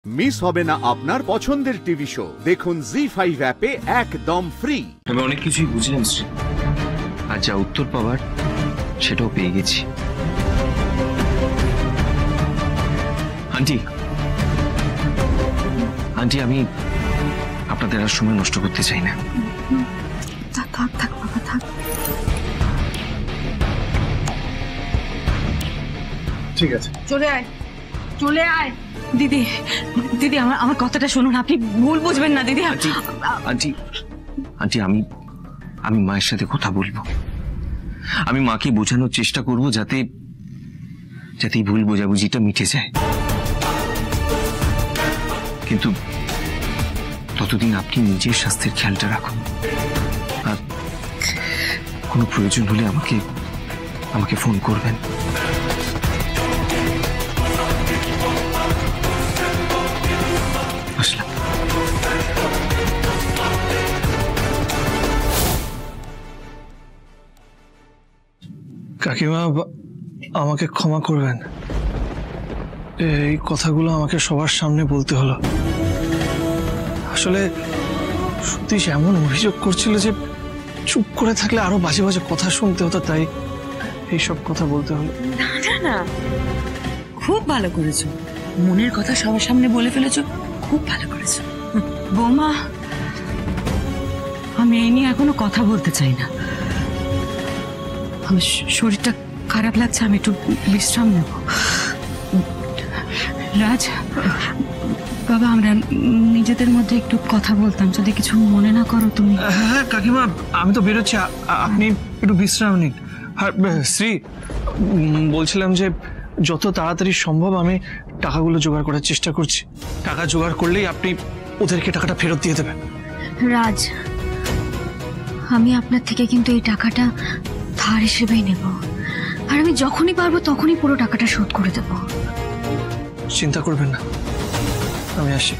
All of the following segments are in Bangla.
মিস হবে না আপনার পছন্দের টিভি শো। দেখুন জি5 অ্যাপে একদম ফ্রি। আমি অনেক কিছুই বুঝলাম শ্রী, আর যা উত্তর পাওয়ার সেটাও পেয়ে গেছি। আন্টি আন্টি আমি আপনাদের আর সময় নষ্ট করতে চাই না। থাক থাক বাবা থাক। ঠিক আছে, চলে আয় চলে আয়। দিদি দিদি আমার কথাটা শুনুন, আপনি ভুল বুঝবেন না দিদি। আন্টি আন্টি আন্টি আমি আমি মায়ের সাথে কথা বলবো। আমি মাকে বোঝানোর চেষ্টা করব যাতে যাতে ভুল বোঝাবুঝিটা মিটে যায়। কিন্তু ততদিন আপনি নিজের স্বাস্থ্যের খেয়ালটা রাখুন, আর কোনো প্রয়োজন হলে আমাকে ফোন করবেন। আসলাম। কাকিমা আমাকে ক্ষমা করবেন, এই কথাগুলো আমাকে সবার সামনে বলতে হলো। আসলে সতীশ এমন অভিযোগ করছিল যে চুপ করে থাকলে আরো বাজে বাজে কথা শুনতে হতো, তাই এইসব কথা বলতে হলো। না না না, খুব ভালো করেছো, মনের কথা সবার সামনে বলে ফেলেছো, খুব ভালো করেছো। বৌমা, আমি এই নিয়ে এখনো কথা বলতে চাই না, আমার শরীরটা খারাপ লাগছে, আমি একটু বিশ্রাম নেব। রাজ বাবা, আমরা নিজেদের মধ্যে একটু কথা বলতাম, যদি কিছু মনে না করো তুমি। হ্যাঁ কাকিমা, আমি তো বেরোচ্ছি, আপনি একটু বিশ্রাম নিন। আর শ্রী, বলছিলাম যে যত তাড়াতাড়ি সম্ভব আমি টাকাগুলো জোগাড় করার চেষ্টা করছি। টাকা জোগাড় করলেই আপনি ওদেরকে টাকাটা ফেরত দিয়ে দেবেন। রাজ, আমি আপনার থেকে কিন্তু এই টাকাটা ধার হিসেবেই নেব, আর আমি যখনই পারবো তখনই পুরো টাকাটা শোধ করে দেব। চিন্তা করবেন না, আমি আসি।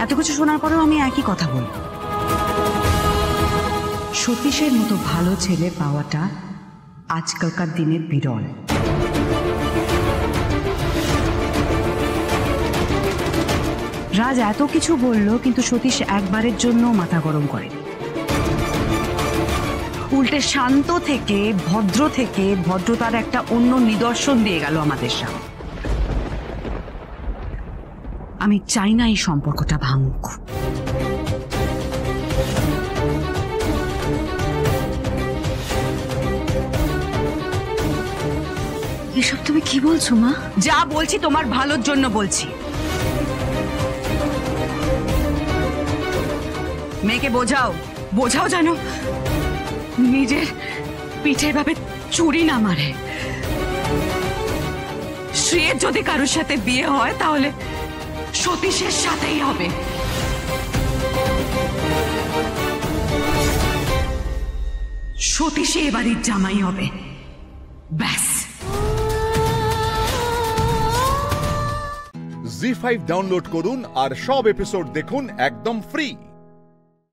এত কিছু শোনার পরেও আমি একই কথা বলি, সতীশের মতো ভালো ছেলে পাওয়াটা আজকালকার দিনে বিরল। রাজ এত কিছু বলল, কিন্তু সতীশ একবারের জন্য মাথা গরম করে, উল্টে শান্ত থেকে ভদ্রতার একটা অন্য নিদর্শন দিয়ে গেল আমাদের সামনে। আমি চাই না এই সম্পর্কটা ভাঙুক। এসব তুমি কি বলছো মা? যা বলছি তোমার ভালোর জন্য বলছি। মেয়েকে বোঝাও জানো, নিজের পিঠে ভাবে চুরি না মারে। শ্রেয়ের যদি কারোর সাথে বিয়ে হয় তাহলে সতীশের সাথেই হবে। সতীশে এবারের জামাই হবে, ব্যাস। জি5 ডাউনলোড করুন আর সব এপিসোড দেখুন একদম ফ্রি।